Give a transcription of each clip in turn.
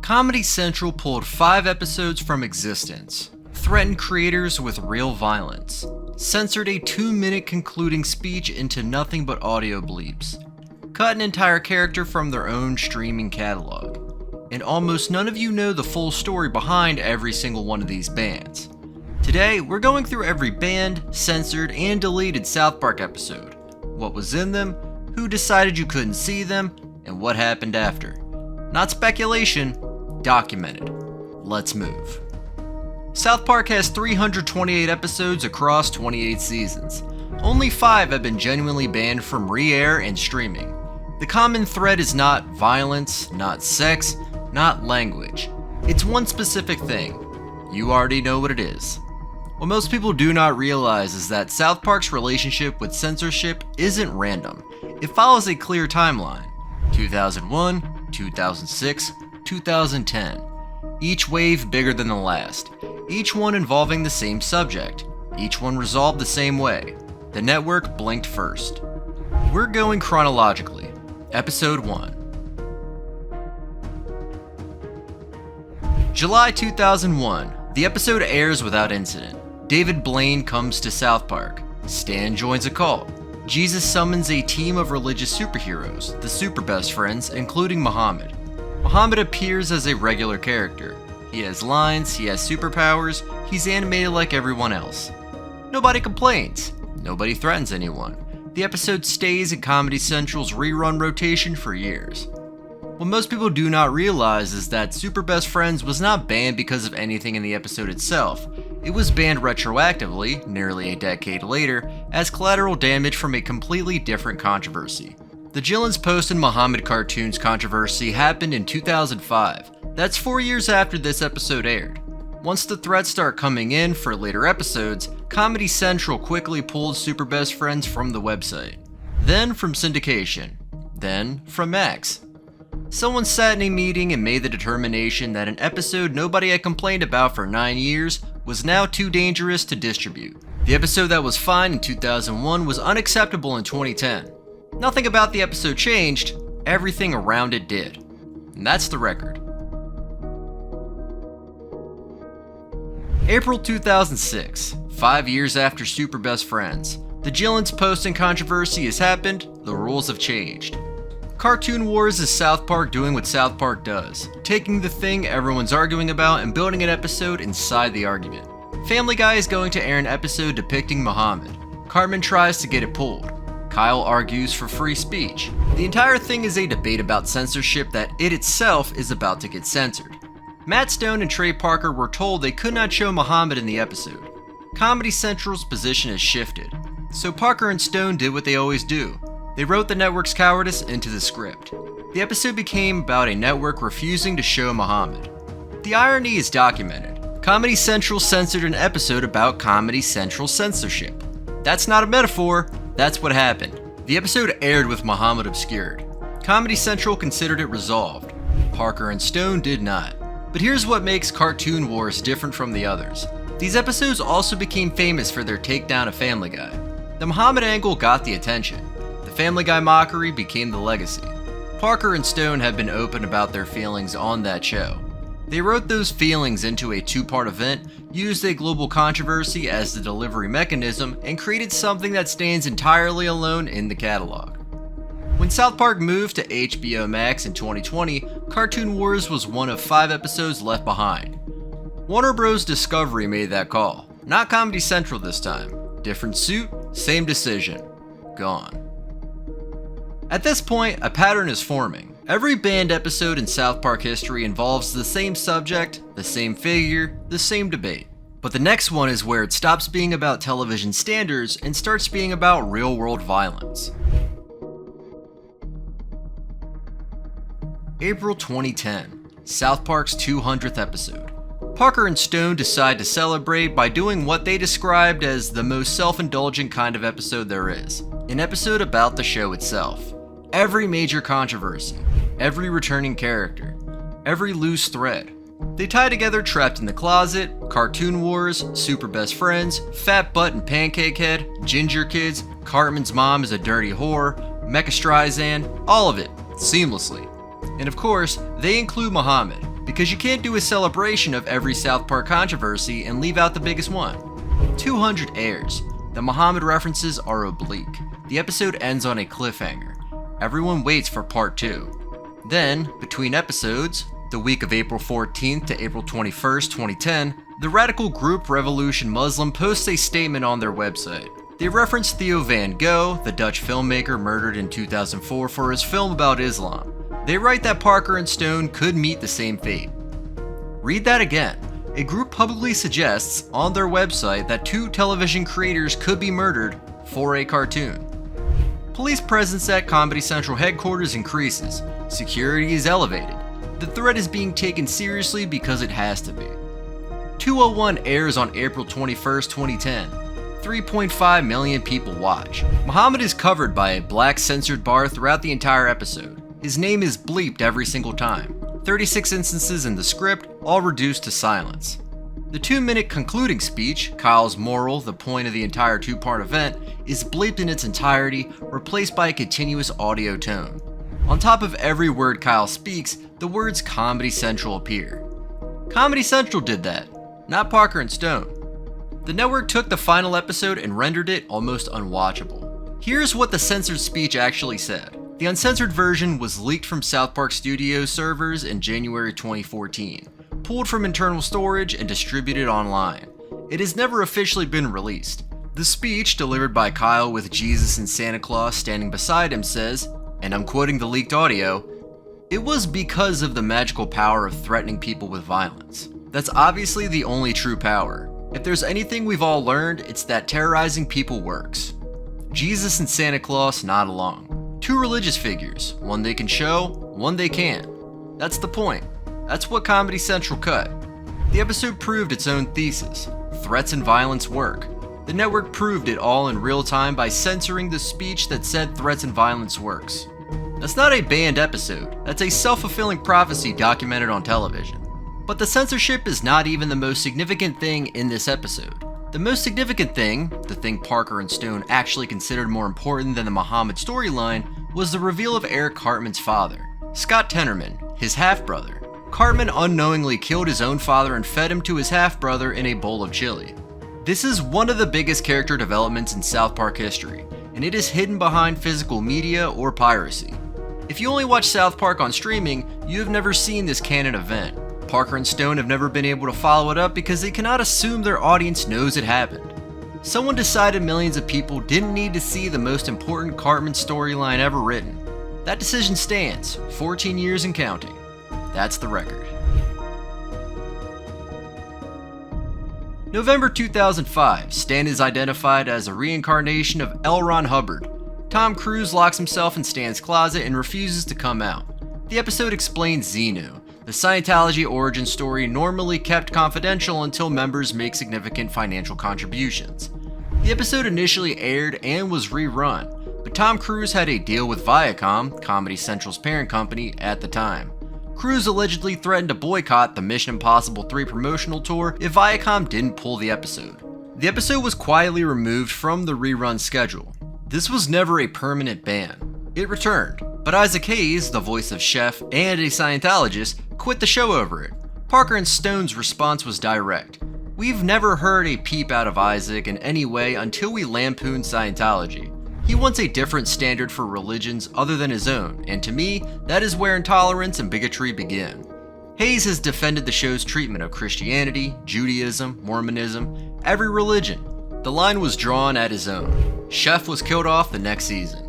Comedy Central pulled 5 episodes from existence, threatened creators with real violence, censored a 2-minute concluding speech into nothing but audio bleeps, cut an entire character from their own streaming catalog, and almost none of you know the full story behind every single one of these bands. Today, we're going through every banned, censored, and deleted South Park episode, what was in them, who decided you couldn't see them, and what happened after. Not speculation, documented. Let's move. South Park has 328 episodes across 28 seasons. Only 5 have been genuinely banned from re-air and streaming. The common thread is not violence, not sex, not language. It's one specific thing. You already know what it is. What most people do not realize is that South Park's relationship with censorship isn't random. It follows a clear timeline. 2001, 2006, 2010. Each wave bigger than the last. Each one involving the same subject. Each one resolved the same way. The network blinked first. We're going chronologically. Episode 1. July 2001. The episode airs without incident. David Blaine comes to South Park. Stan joins a cult. Jesus summons a team of religious superheroes, the Super Best Friends, including Muhammad. Muhammad appears as a regular character. He has lines, he has superpowers, he's animated like everyone else. Nobody complains. Nobody threatens anyone. The episode stays in Comedy Central's rerun rotation for years. What most people do not realize is that Super Best Friends was not banned because of anything in the episode itself. It was banned retroactively, nearly a decade later, as collateral damage from a completely different controversy. The Jillen's Post and Muhammad cartoons controversy happened in 2005. That's 4 years after this episode aired. Once the threats start coming in for later episodes, Comedy Central quickly pulled Super Best Friends from the website. Then from syndication. Then from Max. Someone sat in a meeting and made the determination that an episode nobody had complained about for 9 years was now too dangerous to distribute. The episode that was fine in 2001 was unacceptable in 2010. Nothing about the episode changed, everything around it did. And that's the record. April 2006, 5 years after Super Best Friends. The Jillen's Post and controversy has happened, the rules have changed. Cartoon Wars is South Park doing what South Park does, taking the thing everyone's arguing about and building an episode inside the argument. Family Guy is going to air an episode depicting Muhammad. Cartman tries to get it pulled. Kyle argues for free speech. The entire thing is a debate about censorship that it itself is about to get censored. Matt Stone and Trey Parker were told they could not show Muhammad in the episode. Comedy Central's position has shifted, so Parker and Stone did what they always do. They wrote the network's cowardice into the script. The episode became about a network refusing to show Muhammad. The irony is documented. Comedy Central censored an episode about Comedy Central censorship. That's not a metaphor, that's what happened. The episode aired with Muhammad obscured. Comedy Central considered it resolved. Parker and Stone did not. But here's what makes Cartoon Wars different from the others. These episodes also became famous for their takedown of Family Guy. The Muhammad angle got the attention. The Family Guy mockery became the legacy. Parker and Stone have been open about their feelings on that show. They wrote those feelings into a 2-part event, used a global controversy as the delivery mechanism, and created something that stands entirely alone in the catalog. When South Park moved to HBO Max in 2020, Cartoon Wars was one of 5 episodes left behind. Warner Bros. Discovery made that call, not Comedy Central this time. Different suit, same decision. Gone. At this point, a pattern is forming. Every banned episode in South Park history involves the same subject, the same figure, the same debate. But the next one is where it stops being about television standards and starts being about real-world violence. April 2010, South Park's 200th episode. Parker and Stone decide to celebrate by doing what they described as the most self-indulgent kind of episode there is. An episode about the show itself. Every major controversy, every returning character, every loose thread. They tie together Trapped in the Closet, Cartoon Wars, Super Best Friends, Fat Butt and Pancake Head, Ginger Kids, Cartman's mom is a dirty whore, Mecha Streisand, all of it, seamlessly. And of course, they include Muhammad, because you can't do a celebration of every South Park controversy and leave out the biggest one. 200 airs. The Muhammad references are oblique. The episode ends on a cliffhanger. Everyone waits for part 2. Then, between episodes, the week of April 14th to April 21st, 2010, the radical group Revolution Muslim posts a statement on their website. They reference Theo van Gogh, the Dutch filmmaker murdered in 2004 for his film about Islam. They write that Parker and Stone could meet the same fate. Read that again. A group publicly suggests on their website that 2 television creators could be murdered for a cartoon. Police presence at Comedy Central headquarters increases. Security is elevated. The threat is being taken seriously because it has to be. 201 airs on April 21st, 2010. 3.5 million people watch. Muhammad is covered by a black censored bar throughout the entire episode. His name is bleeped every single time. 36 instances in the script, all reduced to silence. The 2-minute concluding speech, Kyle's moral, the point of the entire 2-part event, is bleeped in its entirety, replaced by a continuous audio tone. On top of every word Kyle speaks, the words Comedy Central appear. Comedy Central did that, not Parker and Stone. The network took the final episode and rendered it almost unwatchable. Here's what the censored speech actually said. The uncensored version was leaked from South Park Studios servers in January 2014, pulled from internal storage and distributed online. It has never officially been released. The speech, delivered by Kyle with Jesus and Santa Claus standing beside him, says, and I'm quoting the leaked audio, "It was because of the magical power of threatening people with violence. That's obviously the only true power. If there's anything we've all learned, it's that terrorizing people works. Jesus and Santa Claus nod along. 2 religious figures, one they can show, one they can't. That's the point. That's what Comedy Central cut." The episode proved its own thesis. Threats and violence work. The network proved it all in real time by censoring the speech that said threats and violence works. That's not a banned episode. That's a self-fulfilling prophecy documented on television. But the censorship is not even the most significant thing in this episode. The most significant thing, the thing Parker and Stone actually considered more important than the Muhammad storyline, was the reveal of Eric Cartman's father, Scott Tenorman, his half-brother. Cartman unknowingly killed his own father and fed him to his half-brother in a bowl of chili. This is one of the biggest character developments in South Park history, and it is hidden behind physical media or piracy. If you only watch South Park on streaming, you have never seen this canon event. Parker and Stone have never been able to follow it up because they cannot assume their audience knows it happened. Someone decided millions of people didn't need to see the most important Cartman storyline ever written. That decision stands, 14 years and counting. That's the record. November 2005, Stan is identified as a reincarnation of L. Ron Hubbard. Tom Cruise locks himself in Stan's closet and refuses to come out. The episode explains Xenu, the Scientology origin story normally kept confidential until members make significant financial contributions. The episode initially aired and was rerun, but Tom Cruise had a deal with Viacom, Comedy Central's parent company, at the time. Cruise allegedly threatened to boycott the Mission Impossible 3 promotional tour if Viacom didn't pull the episode. The episode was quietly removed from the rerun schedule. This was never a permanent ban. It returned, but Isaac Hayes, the voice of Chef and a Scientologist, quit the show over it. Parker and Stone's response was direct. "We've never heard a peep out of Isaac in any way until we lampooned Scientology. He wants a different standard for religions other than his own, and to me, that is where intolerance and bigotry begin." Hayes has defended the show's treatment of Christianity, Judaism, Mormonism, every religion. The line was drawn at his own. Chef was killed off the next season.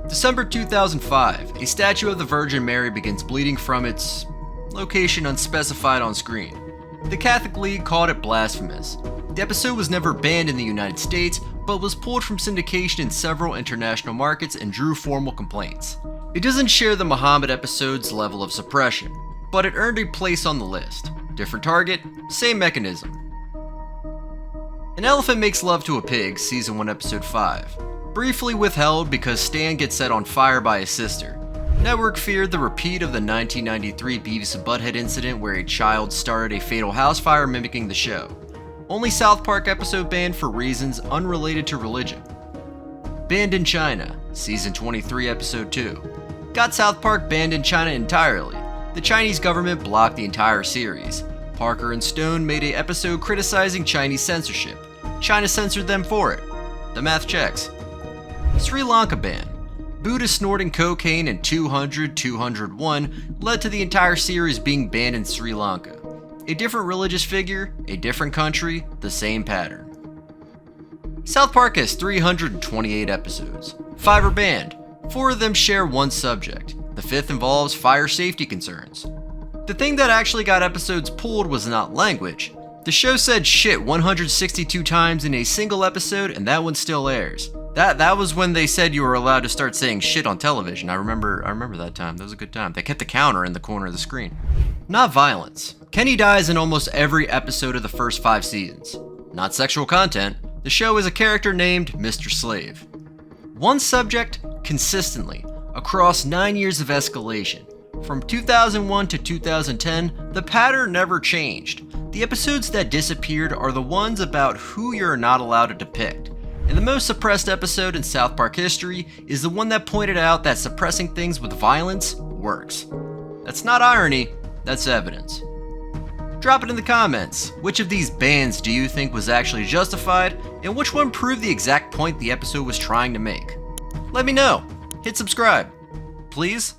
December 2005, a statue of the Virgin Mary begins bleeding from its location unspecified on screen. The Catholic League called it blasphemous. The episode was never banned in the United States, but was pulled from syndication in several international markets and drew formal complaints. It doesn't share the Muhammad episode's level of suppression, but it earned a place on the list. Different target, same mechanism. An Elephant Makes Love to a Pig, Season 1, Episode 5. Briefly withheld because Stan gets set on fire by his sister. Network feared the repeat of the 1993 Beavis and Butthead incident where a child started a fatal house fire mimicking the show. Only South Park episode banned for reasons unrelated to religion. Banned in China, Season 23, Episode 2. got South Park banned in China entirely. The Chinese government blocked the entire series. Parker and Stone made an episode criticizing Chinese censorship. China censored them for it. The math checks. Sri Lanka ban. Buddha snorting cocaine in 200-201 led to the entire series being banned in Sri Lanka. A different religious figure, a different country, the same pattern. South Park has 328 episodes. 5 are banned. 4 of them share one subject. The 5th involves fire safety concerns. The thing that actually got episodes pulled was not language. The show said shit 162 times in a single episode, and that one still airs. That was when they said you were allowed to start saying shit on television. I remember that time. That was a good time. They kept the counter in the corner of the screen. Not violence. Kenny dies in almost every episode of the first 5 seasons. Not sexual content. The show is a character named Mr. Slave. One subject consistently across 9 years of escalation. From 2001 to 2010, the pattern never changed. The episodes that disappeared are the ones about who you're not allowed to depict. And the most suppressed episode in South Park history is the one that pointed out that suppressing things with violence works. That's not irony, that's evidence. Drop it in the comments. Which of these bans do you think was actually justified, and which one proved the exact point the episode was trying to make? Let me know. Hit subscribe. Please?